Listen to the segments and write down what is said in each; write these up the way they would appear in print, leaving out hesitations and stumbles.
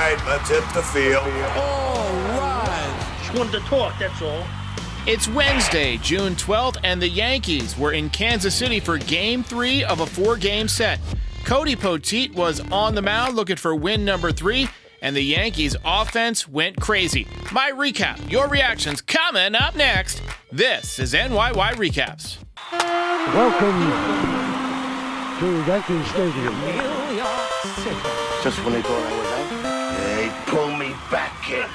right, let's hit the field. All right. Just wanted to talk, that's all. It's Wednesday, June 12th, and the Yankees were in Kansas City for Game 3 of a 4-game set. Cody Poteet was on the mound looking for win number 3, and the Yankees' offense went crazy. My recap, your reactions coming up next. This is NYY Recaps. Welcome to Yankee Stadium. New York City. Just when they thought I was out, they pull me back, kid.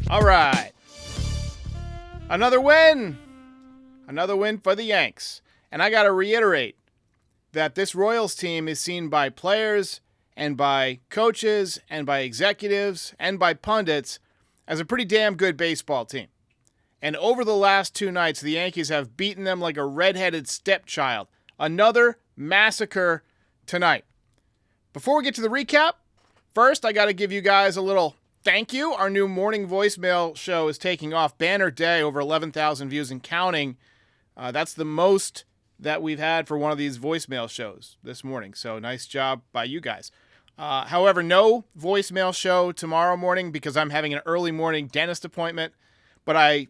All right. Another win. Another win for the Yanks. And I got to reiterate that this Royals team is seen by players and by coaches and by executives and by pundits as a pretty damn good baseball team. And over the last 2 nights, the Yankees have beaten them like a redheaded stepchild. Another massacre tonight. Before we get to the recap, first I got to give you guys a little thank you. Our new morning voicemail show is taking off. Banner day, over 11,000 views and counting. That's the most that we've had for one of these voicemail shows this morning. So nice job by you guys. However, no voicemail show tomorrow morning because I'm having an early morning dentist appointment. But I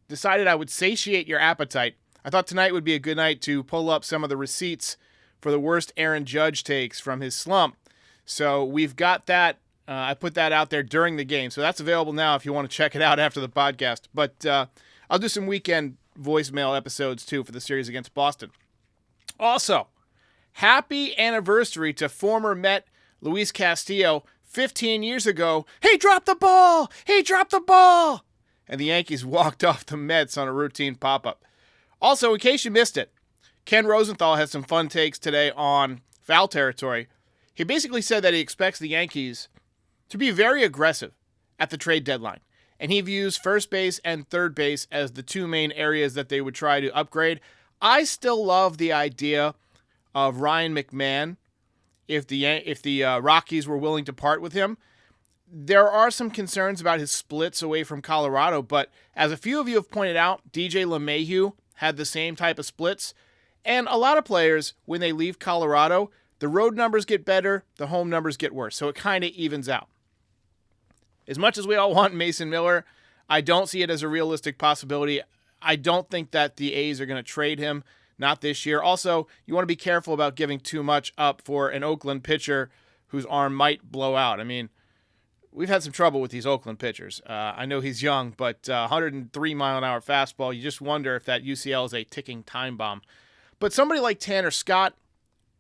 decided I would satiate your appetite. I thought tonight would be a good night to pull up some of the receipts for the worst Aaron Judge takes from his slump. So we've got that. I put that out there during the game. So that's available now if you want to check it out after the podcast. But I'll do some weekend voicemail episodes too for the series against Boston. Also, happy anniversary to former Met Luis Castillo. 15 years ago, he dropped the ball! He dropped the ball! And the Yankees walked off the Mets on a routine pop-up. Also, in case you missed it, Ken Rosenthal has some fun takes today on foul territory. He basically said that he expects the Yankees to be very aggressive at the trade deadline. And he views first base and third base as the 2 main areas that they would try to upgrade. I still love the idea of Ryan McMahon if the Rockies were willing to part with him. There are some concerns about his splits away from Colorado, but as a few of you have pointed out, DJ LeMahieu had the same type of splits. And a lot of players, when they leave Colorado, the road numbers get better, the home numbers get worse. So it kind of evens out. As much as we all want Mason Miller, I don't see it as a realistic possibility. I don't think that the A's are going to trade him, not this year. Also, you want to be careful about giving too much up for an Oakland pitcher whose arm might blow out. I mean, we've had some trouble with these Oakland pitchers. I know he's young, but 103-mile-an-hour fastball, you just wonder if that UCL is a ticking time bomb. But somebody like Tanner Scott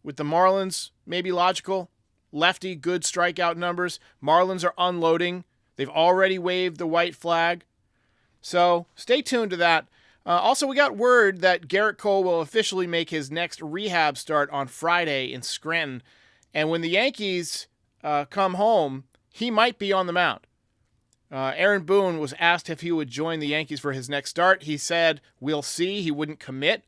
with the Marlins may be logical. Lefty, good strikeout numbers. Marlins are unloading. They've already waved the white flag. So stay tuned to that. Also, we got word that Garrett Cole will officially make his next rehab start on Friday in Scranton. And when the Yankees come home, he might be on the mound. Aaron Boone was asked if he would join the Yankees for his next start. He said, we'll see. He wouldn't commit.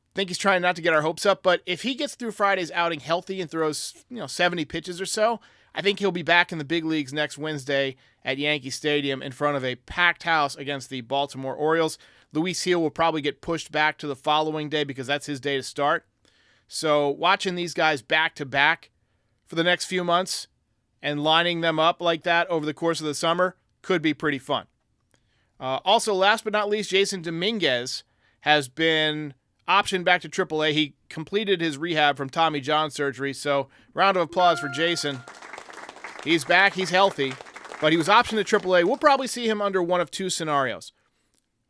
I think he's trying not to get our hopes up, but if he gets through Friday's outing healthy and throws 70 pitches or so, I think he'll be back in the big leagues next Wednesday at Yankee Stadium in front of a packed house against the Baltimore Orioles. Luis Gil will probably get pushed back to the following day because that's his day to start. So watching these guys back-to-back for the next few months and lining them up like that over the course of the summer could be pretty fun. Also, last but not least, Jason Dominguez has been optioned back to AAA. He completed his rehab from Tommy John surgery, so round of applause for Jason. He's back, he's healthy, but he was optioned to AAA. We'll probably see him under one of 2 scenarios.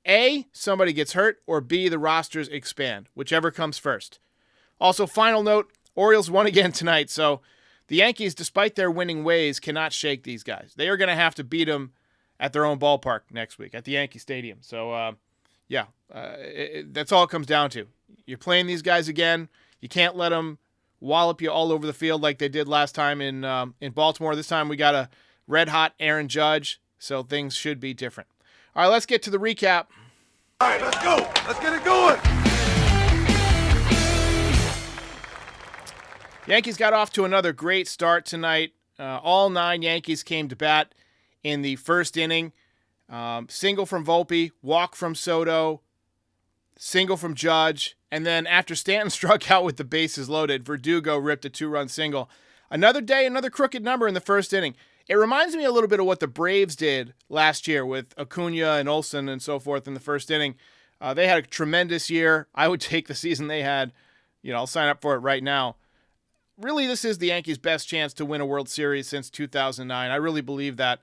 A, somebody gets hurt, or B, the rosters expand, whichever comes first. Also, final note, Orioles won again tonight, so the Yankees, despite their winning ways, cannot shake these guys. They are going to have to beat them at their own ballpark next week, at the Yankee Stadium. So, that's all it comes down to. You're playing these guys again. You can't let them wallop you all over the field like they did last time in Baltimore. This time we got a red-hot Aaron Judge, so things should be different. All right, let's get to the recap. All right, let's go. Let's get it going. Yankees got off to another great start tonight. All 9 Yankees came to bat in the first inning. Single from Volpe, walk from Soto, single from Judge, and then after Stanton struck out with the bases loaded, Verdugo ripped a 2-run single. Another day, another crooked number in the first inning. It reminds me a little bit of what the Braves did last year with Acuna and Olsen and so forth in the first inning. They had a tremendous year. I would take the season they had. I'll sign up for it right now. Really, this is the Yankees' best chance to win a World Series since 2009. I really believe that.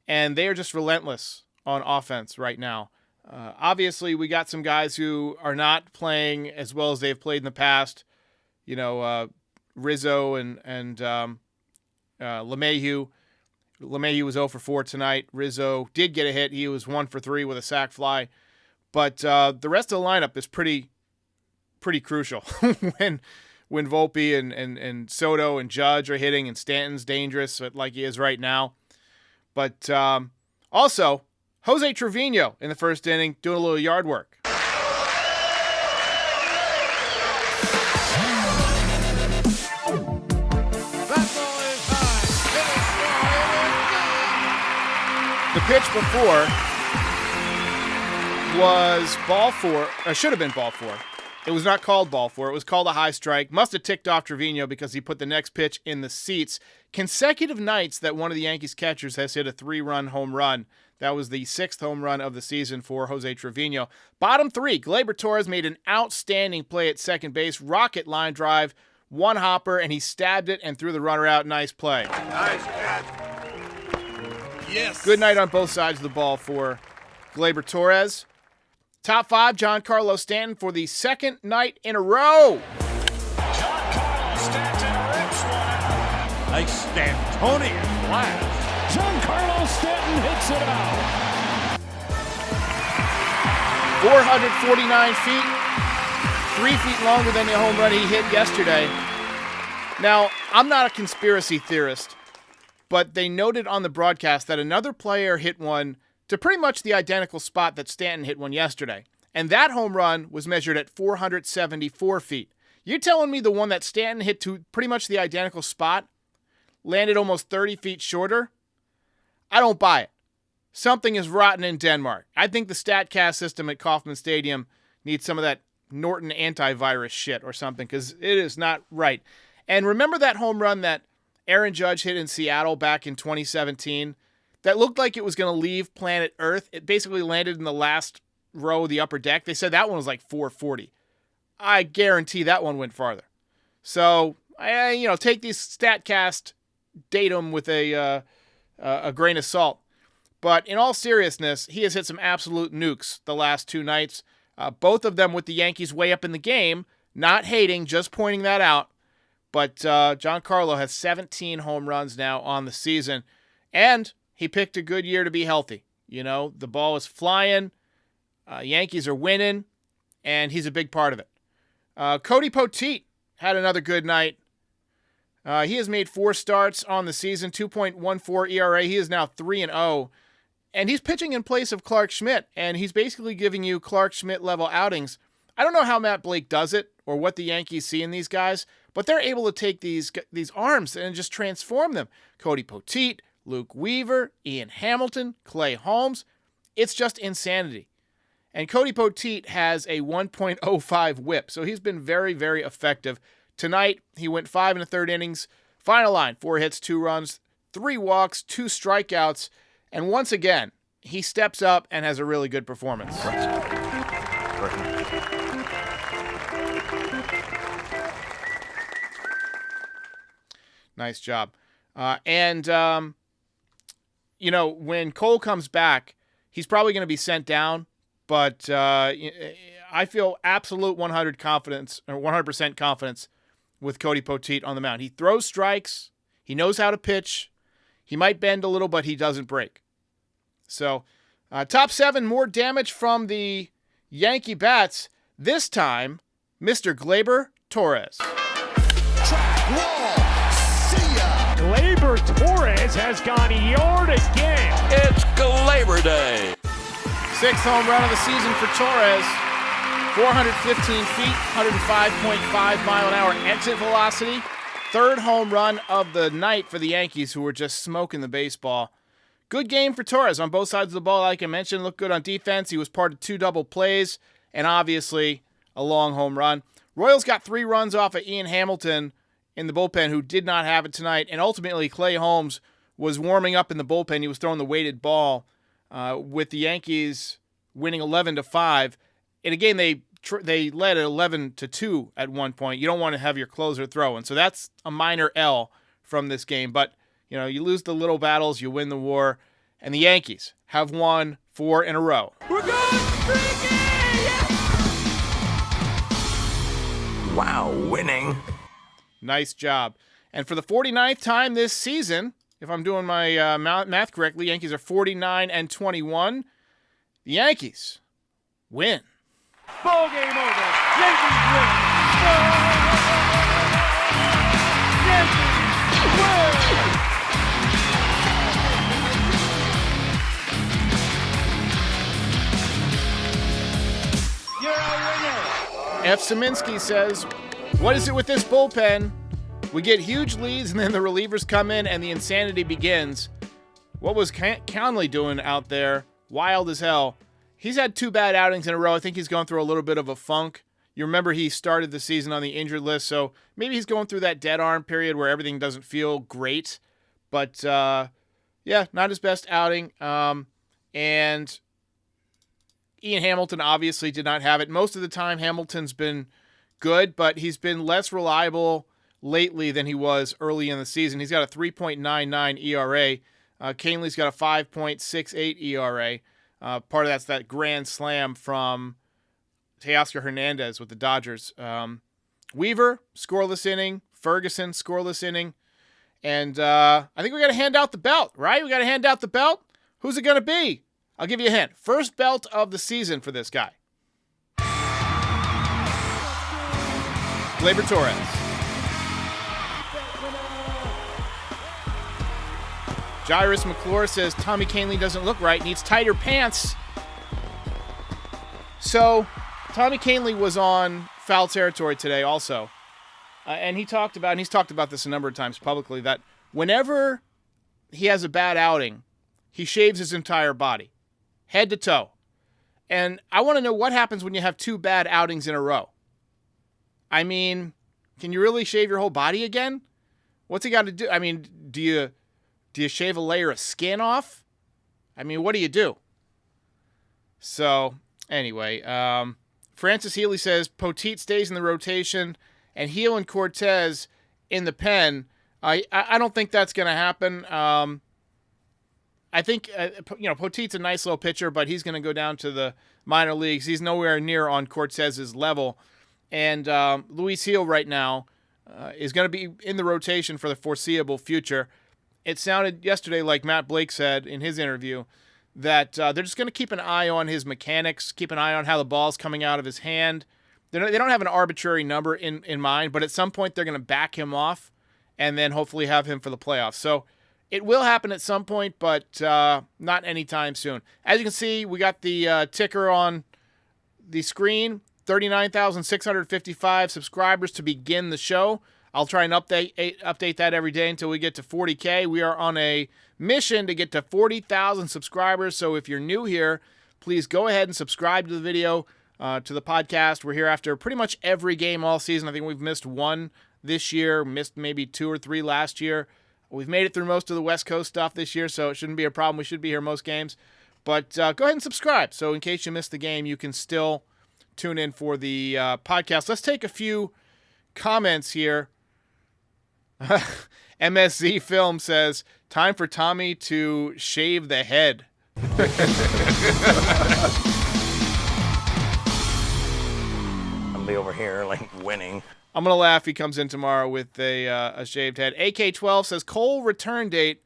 And they are just relentless on offense right now. Obviously, we got some guys who are not playing as well as they've played in the past. Rizzo and LeMahieu. LeMahieu was 0 for 4 tonight. Rizzo did get a hit. He was 1 for 3 with a sac fly. But the rest of the lineup is pretty crucial when Volpe and Soto and Judge are hitting and Stanton's dangerous like he is right now. But also, Jose Trevino in the first inning doing a little yard work. The pitch before was ball 4. Should have been ball 4. It was not called ball 4. It was called a high strike. Must have ticked off Trevino because he put the next pitch in the seats. Consecutive nights that one of the Yankees catchers has hit a 3-run home run. That was the 6th home run of the season for Jose Trevino. Bottom 3, Gleyber Torres made an outstanding play at second base. Rocket line drive, one hopper, and he stabbed it and threw the runner out. Nice play. Nice catch. Yes. Good night on both sides of the ball for Gleyber Torres. Top 5, Giancarlo Stanton for the second night in a row. Giancarlo Stanton rips one. Nice Stantonian blast. Giancarlo Stanton hits it out. 449 feet, 3 feet longer than the home run he hit yesterday. Now, I'm not a conspiracy theorist, but they noted on the broadcast that another player hit one to pretty much the identical spot that Stanton hit one yesterday. And that home run was measured at 474 feet. You're telling me the one that Stanton hit to pretty much the identical spot landed almost 30 feet shorter? I don't buy it. Something is rotten in Denmark. I think the StatCast system at Kauffman Stadium needs some of that Norton antivirus shit or something, because it is not right. And remember that home run that Aaron Judge hit in Seattle back in 2017? That looked like it was going to leave planet Earth. It basically landed in the last row of the upper deck. They said that one was like 440. I guarantee that one went farther. So, take these StatCast datum with a grain of salt. But in all seriousness, he has hit some absolute nukes the last 2 nights. Both of them with the Yankees way up in the game. Not hating, just pointing that out. But Giancarlo has 17 home runs now on the season. And he picked a good year to be healthy. The ball is flying. Yankees are winning. And he's a big part of it. Cody Poteet had another good night. He has made 4 starts on the season, 2.14 ERA. He is now 3-0. And he's pitching in place of Clark Schmidt. And he's basically giving you Clark Schmidt level outings. I don't know how Matt Blake does it or what the Yankees see in these guys, but they're able to take these arms and just transform them. Cody Poteet, Luke Weaver, Ian Hamilton, Clay Holmes. It's just insanity. And Cody Poteet has a 1.05 whip, so he's been very, very effective. Tonight, he went 5 1/3 innings. Final line, 4 hits, 2 runs, 3 walks, 2 strikeouts. And once again, he steps up and has a really good performance. Nice job. When Cole comes back, he's probably going to be sent down, but I feel absolute 100% confidence with Cody Poteet on the mound. He throws strikes. He knows how to pitch. He might bend a little, but he doesn't break. So, top 7, more damage from the Yankee bats. This time, Mr. Gleyber Torres. Track wall. See ya. Gleyber Torres has gone yard again. It's Gleyber Day. 6th home run of the season for Torres. 415 feet, 105.5 mile an hour exit velocity. 3rd home run of the night for the Yankees, who were just smoking the baseball. Good game for Torres on both sides of the ball. Like I mentioned, looked good on defense. He was part of 2 double plays. and obviously a long home run. Royals got 3 runs off of Ian Hamilton in the bullpen, who did not have it tonight, and ultimately Clay Holmes was warming up in the bullpen. He was throwing the weighted ball with the Yankees winning 11-5. In a game they led at 11-2 at one point. You don't want to have your closer throwing, so that's a minor L from this game. But you lose the little battles, you win the war, and the Yankees have won 4 in a row. We're going freaky! Wow, winning. Nice job. And for the 49th time this season, if I'm doing my math correctly, Yankees are 49-21. The Yankees win. Ball game over. Yankees win. Yankees win. You're a winner. F. Szymanski says, "What is it with this bullpen? We get huge leads, and then the relievers come in, and the insanity begins. What was Conley doing out there? Wild as hell. He's had 2 bad outings in a row. I think he's going through a little bit of a funk. You remember he started the season on the injured list, so maybe he's going through that dead arm period where everything doesn't feel great. But, yeah, not his best outing. And Ian Hamilton obviously did not have it. Most of the time, Hamilton's been good, but he's been less reliable lately than he was early in the season. He's got a 3.99 ERA. Canley's got a 5.68 ERA. Part of that's that grand slam from Teoscar Hernandez with the Dodgers. Weaver, scoreless inning. Ferguson, scoreless inning. And I think we got to hand out the belt, right? We got to hand out the belt. Who's it going to be? I'll give you a hint. First belt of the season for this guy. Gleyber Torres. Jairus McClure says Tommy Kahnle doesn't look right, needs tighter pants. So, Tommy Kahnle was on Foul Territory today also. And he's talked about this a number of times publicly, that whenever he has a bad outing, he shaves his entire body, head to toe. And I want to know what happens when you have 2 bad outings in a row. I mean, can you really shave your whole body again? What's he got to do? I mean, do you shave a layer of skin off? I mean, what do you do? So, anyway, Francis Healy says Poteet stays in the rotation and Heel and Cortez in the pen. I don't think that's going to happen. I think, Poteet's a nice little pitcher, but he's going to go down to the minor leagues. He's nowhere near on Cortez's level. And Luis Heel right now is going to be in the rotation for the foreseeable future. It sounded yesterday, like Matt Blake said in his interview, that they're just going to keep an eye on his mechanics, keep an eye on how the ball's coming out of his hand. They don't have an arbitrary number in mind, but at some point they're going to back him off and then hopefully have him for the playoffs. So it will happen at some point, but not anytime soon. As you can see, we got the ticker on the screen, 39,655 subscribers to begin the show. I'll try and update that every day until we get to 40K. We are on a mission to get to 40,000 subscribers, so if you're new here, please go ahead and subscribe to the video, to the podcast. We're here after pretty much every game all season. I think we've missed 1 this year, missed maybe 2 or 3 last year. We've made it through most of the West Coast stuff this year, so it shouldn't be a problem. We should be here most games. But go ahead and subscribe, so in case you missed the game, you can still tune in for the podcast. Let's take a few comments here. MSZ Film says, time for Tommy to shave the head. I'll be over here, winning. I'm going to laugh if he comes in tomorrow with a shaved head. AK12 says, Cole return date.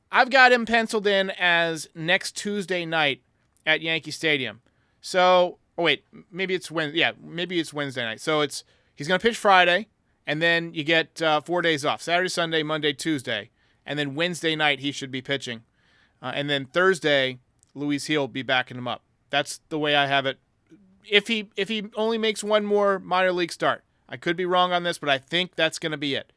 I've got him penciled in as next Tuesday night at Yankee Stadium. So, maybe it's Wednesday. Yeah, maybe it's Wednesday night. So he's going to pitch Friday, and then you get 4 days off. Saturday, Sunday, Monday, Tuesday. And then Wednesday night he should be pitching. And then Thursday, Luis Heel will be backing him up. That's the way I have it. If he only makes 1 more minor league start. I could be wrong on this, but I think that's going to be it.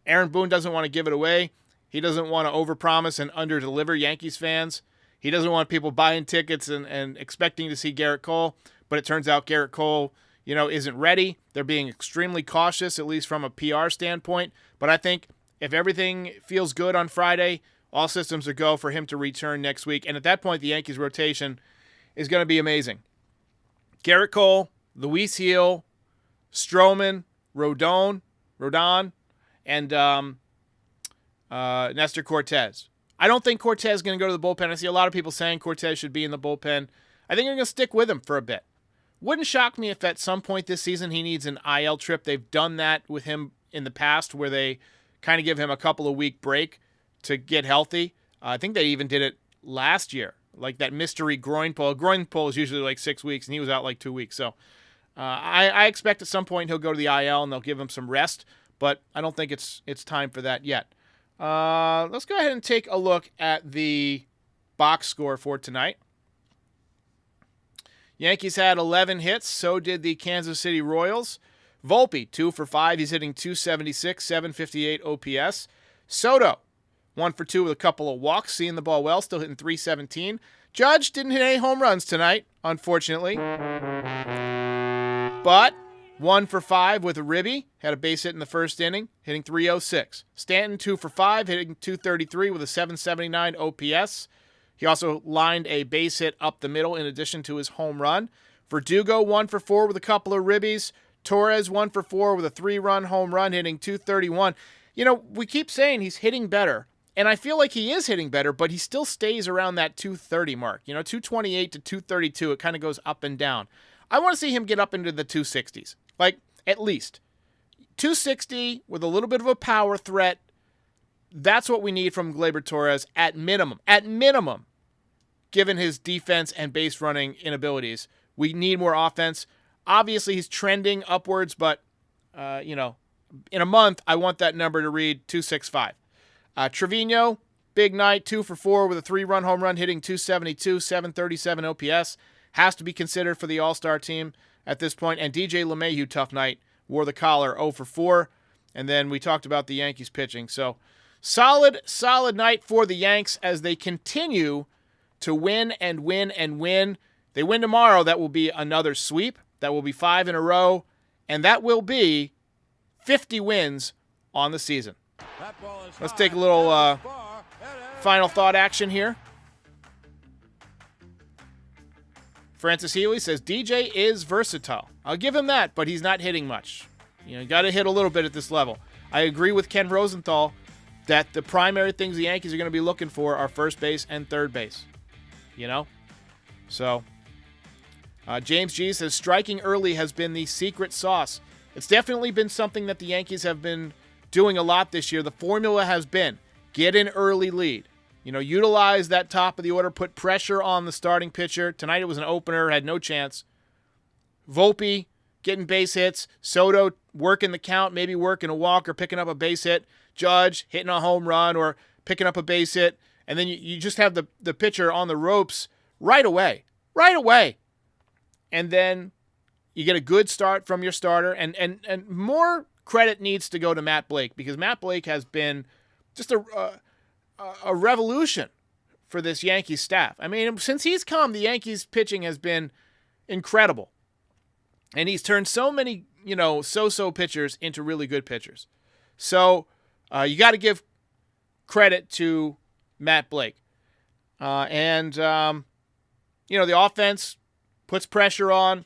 Aaron Boone doesn't want to give it away. He doesn't want to overpromise and underdeliver Yankees fans. He doesn't want people buying tickets and expecting to see Garrett Cole. but it turns out Gerrit Cole, isn't ready. They're being extremely cautious, at least from a PR standpoint. But I think if everything feels good on Friday, all systems are go for him to return next week. And at that point, the Yankees rotation is going to be amazing. Gerrit Cole, Luis Gil, Stroman, Rodon, and Nestor Cortez. I don't think Cortez is going to go to the bullpen. I see a lot of people saying Cortez should be in the bullpen. I think they're going to stick with him for a bit. Wouldn't shock me if at some point this season he needs an IL trip. They've done that with him in the past where they kind of give him a couple of week break to get healthy. I think they even did it last year, like that mystery groin pull. A groin pull is usually like 6 weeks, and he was out like 2 weeks. So I expect at some point he'll go to the IL and they'll give him some rest, but I don't think it's time for that yet. Let's go ahead and take a look at the box score for tonight. Yankees had 11 hits, so did the Kansas City Royals. Volpe, 2 for 5. He's hitting .276, .758 OPS. Soto, 1 for 2 with a couple of walks, seeing the ball well, still hitting .317. Judge didn't hit any home runs tonight, unfortunately. But 1 for 5 with a ribby, had a base hit in the first inning, hitting .306. Stanton, 2 for 5, hitting .233 with a .779 OPS. He also lined a base hit up the middle in addition to his home run. Verdugo, 1 for 4 with a couple of ribbies. Torres, 1 for 4 with a 3-run home run, hitting .231. We keep saying he's hitting better, and I feel like he is hitting better, but he still stays around that .230 mark. 228 to .232, it kind of goes up and down. I want to see him get up into the 260s, like at least. 260 with a little bit of a power threat. That's what we need from Gleyber Torres at minimum. At minimum, given his defense and base running inabilities. We need more offense. Obviously, he's trending upwards, but, in a month, I want that number to read 265. Trevino, big night, 2 for 4 with a 3-run home run, hitting .272, .737 OPS. Has to be considered for the All-Star team at this point. And DJ LeMahieu, tough night, wore the collar, 0 for 4. And then we talked about the Yankees pitching. So, solid night for the Yanks as they continue to win and win and win. They win tomorrow, that will be another sweep. That will be 5 in a row, and that will be 50 wins on the season. Let's take a little final thought action here. Francis Healy says, DJ is versatile. I'll give him that, but he's not hitting much. You got to hit a little bit at this level. I agree with Ken Rosenthal that the primary things the Yankees are going to be looking for are first base and third base. So, James G says, striking early has been the secret sauce. It's definitely been something that the Yankees have been doing a lot this year. The formula has been get an early lead. Utilize that top of the order, put pressure on the starting pitcher. Tonight it was an opener, had no chance. Volpe getting base hits. Soto working the count, maybe working a walk or picking up a base hit. Judge hitting a home run or picking up a base hit. And then you just have the pitcher on the ropes right away. And then you get a good start from your starter. And more credit needs to go to Matt Blake because Matt Blake has been just a revolution for this Yankees staff. I mean, since he's come, the Yankees pitching has been incredible. And he's turned so many, so-so pitchers into really good pitchers. So you got to give credit to Matt Blake. The offense puts pressure on,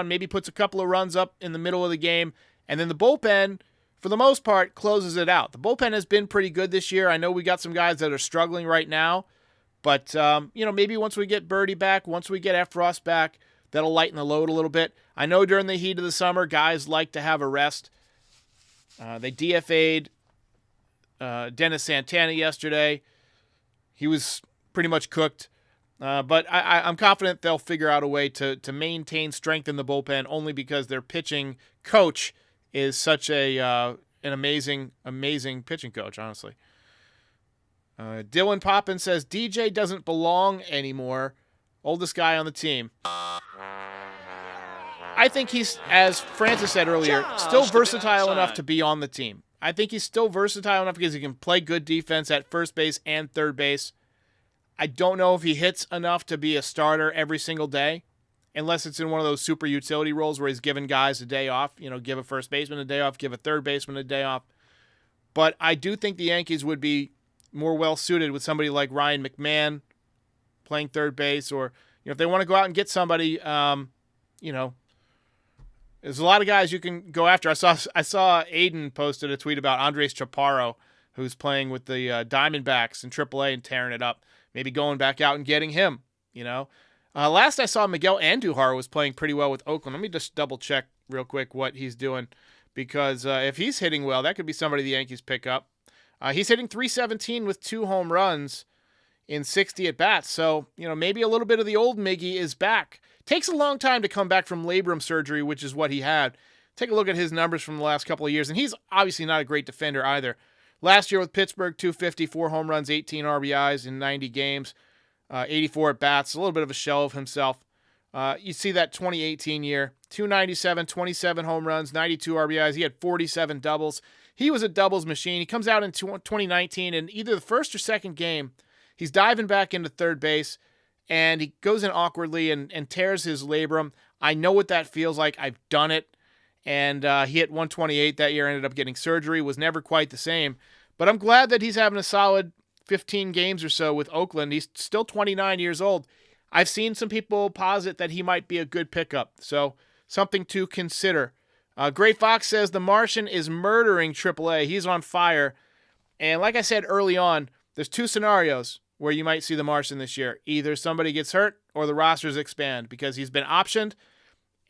maybe puts a couple of runs up in the middle of the game, and then the bullpen, for the most part, closes it out. The bullpen has been pretty good this year. I know we got some guys that are struggling right now, but, maybe once we get Birdie back, once we get Efros back, that'll lighten the load a little bit. I know during the heat of the summer, guys like to have a rest. They DFA'd Dennis Santana yesterday. He was pretty much cooked. But I'm confident they'll figure out a way to maintain strength in the bullpen only because their pitching coach is such an amazing pitching coach, honestly. Dylan Poppin says, DJ doesn't belong anymore. Oldest guy on the team. I think he's, as Francis said earlier, still versatile enough to be on the team. I think he's still versatile enough because he can play good defense at first base and third base. I don't know if he hits enough to be a starter every single day, unless it's in one of those super utility roles where he's giving guys a day off, give a first baseman a day off, give a third baseman a day off. But I do think the Yankees would be more well-suited with somebody like Ryan McMahon playing third base, or if they want to go out and get somebody, there's a lot of guys you can go after. I saw Aiden posted a tweet about Andres Chaparro, who's playing with the Diamondbacks in AAA and tearing it up. Maybe going back out and getting him, Last I saw, Miguel Andujar was playing pretty well with Oakland. Let me just double-check real quick what he's doing, because if he's hitting well, that could be somebody the Yankees pick up. He's hitting .317 with 2 home runs in 60 at-bats, so maybe a little bit of the old Miggy is back. Takes a long time to come back from labrum surgery, which is what he had. Take a look at his numbers from the last couple of years, and he's obviously not a great defender either. Last year with Pittsburgh, 250, 4 home runs, 18 RBIs in 90 games, 84 at-bats, a little bit of a shell of himself. You see that 2018 year, 297, 27 home runs, 92 RBIs. He had 47 doubles. He was a doubles machine. He comes out in 2019, and either the first or second game, he's diving back into third base, and he goes in awkwardly and tears his labrum. I know what that feels like. I've done it. And he hit 128 that year, ended up getting surgery, was never quite the same. But I'm glad that he's having a solid 15 games or so with Oakland. He's still 29 years old. I've seen some people posit that he might be a good pickup, so something to consider. Gray Fox says the Martian is murdering AAA. He's on fire. And like I said early on, there's 2 scenarios where you might see the Martian this year. Either somebody gets hurt or the rosters expand, because he's been optioned.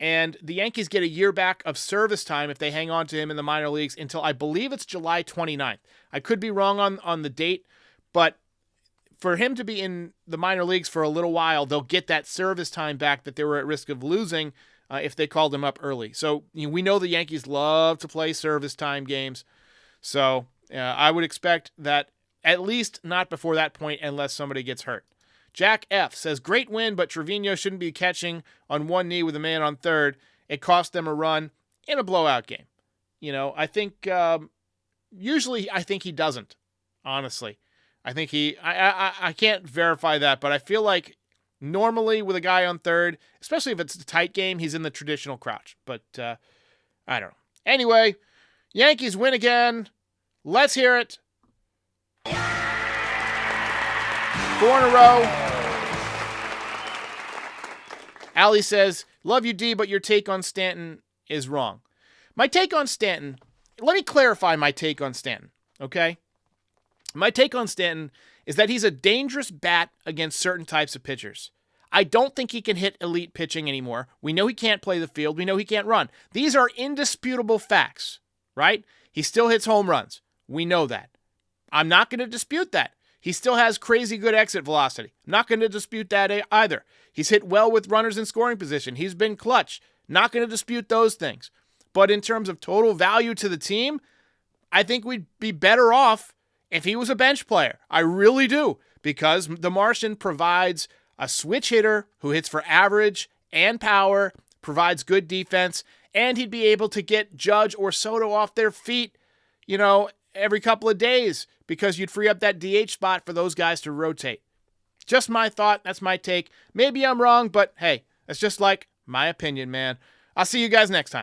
And the Yankees get a year back of service time if they hang on to him in the minor leagues until I believe it's July 29th. I could be wrong on the date, but for him to be in the minor leagues for a little while, they'll get that service time back that they were at risk of losing if they called him up early. So we know the Yankees love to play service time games. So I would expect that at least not before that point unless somebody gets hurt. Jack F. says, great win, but Trevino shouldn't be catching on one knee with a man on third. It cost them a run in a blowout game. I think usually he doesn't, honestly. I think I can't verify that, but I feel like normally with a guy on third, especially if it's a tight game, he's in the traditional crouch. But I don't know. Anyway, Yankees win again. Let's hear it. 4 in a row. Allie says, love you, D, but your take on Stanton is wrong. My take on Stanton, let me clarify my take on Stanton, okay? My take on Stanton is that he's a dangerous bat against certain types of pitchers. I don't think he can hit elite pitching anymore. We know he can't play the field. We know he can't run. These are indisputable facts, right? He still hits home runs. We know that. I'm not going to dispute that. He still has crazy good exit velocity. I'm not going to dispute that either. He's hit well with runners in scoring position. He's been clutch. Not going to dispute those things. But in terms of total value to the team, I think we'd be better off if he was a bench player. I really do. Because the Martian provides a switch hitter who hits for average and power, provides good defense, and he'd be able to get Judge or Soto off their feet, every couple of days, because you'd free up that DH spot for those guys to rotate. Just my thought. That's my take. Maybe I'm wrong, but hey, that's just like my opinion, man. I'll see you guys next time.